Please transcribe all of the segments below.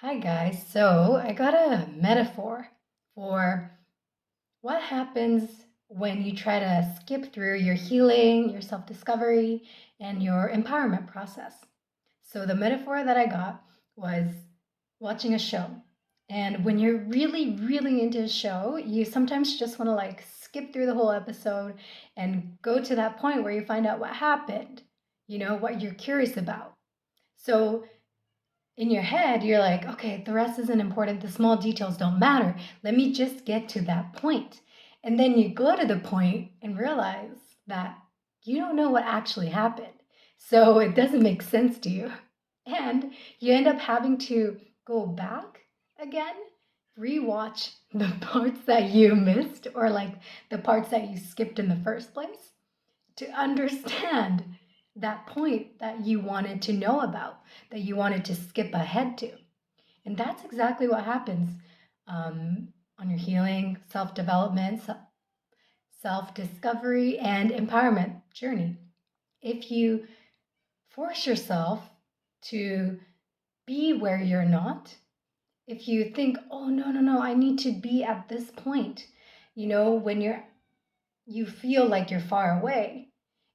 Hi guys, so I got a metaphor for what happens when you try to skip through your healing, your self discovery, and your empowerment process. So the metaphor that I got was watching a show. And when you're really, really into a show, you sometimes just want to skip through the whole episode and go to that point where you find out what happened, what you're curious about. So in your head, you're like, okay, the rest isn't important. The small details don't matter. Let me just get to that point. And then you go to the point and realize that you don't know what actually happened. So it doesn't make sense to you. And you end up having to go back again, rewatch the parts that you missed or like the parts that you skipped in the first place to understand that point that you wanted to know about, that you wanted to skip ahead to. And that's exactly what happens on your healing, self development, self discovery, and empowerment journey. If you force yourself to be where you're not, if you think, oh, no, I need to be at this point, when you feel like you're far away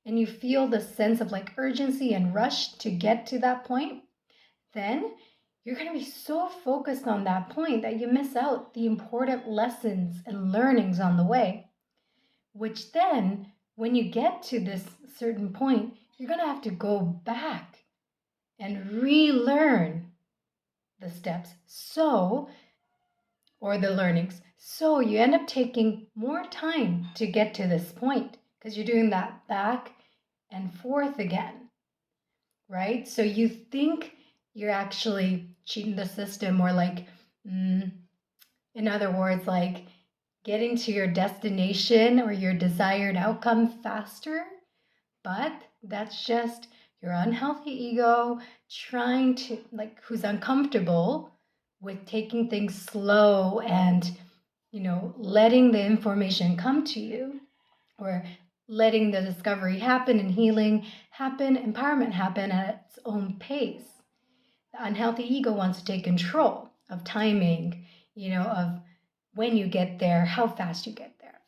and you feel the sense of like urgency and rush to get to that point, then you're going to be so focused on that point that you miss out the important lessons and learnings on the way, which then when you get to this certain point, you're going to have to go back and relearn the steps or the learnings. So you end up taking more time to get to this point because you're doing that back and forth again, right? So you think you're actually cheating the system or in other words, like getting to your destination or your desired outcome faster, but that's just your unhealthy ego trying to, who's uncomfortable with taking things slow and, letting the information come to you or letting the discovery happen and healing happen, empowerment happen at its own pace. The unhealthy ego wants to take control of timing, of when you get there, how fast you get there.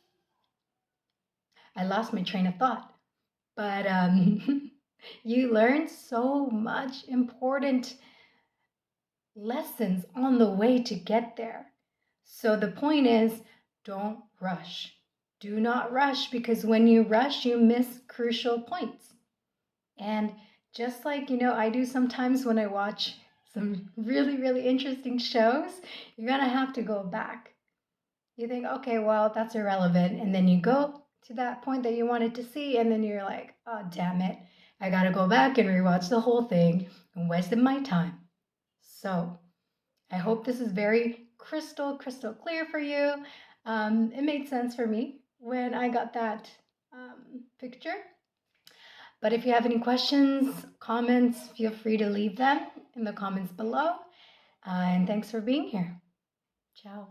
I lost my train of thought, but you learn so much important lessons on the way to get there. So the point is, don't rush. Do not rush because when you rush, you miss crucial points. And just like, I do sometimes when I watch some really, really interesting shows, you're going to have to go back. You think, okay, well, that's irrelevant. And then you go to that point that you wanted to see, and then you're like, oh, damn it. I got to go back and rewatch the whole thing and wasted my time. So I hope this is very crystal clear for you. It made sense for me when I got that picture. But if you have any questions, comments, feel free to leave them in the comments below. And thanks for being here. Ciao.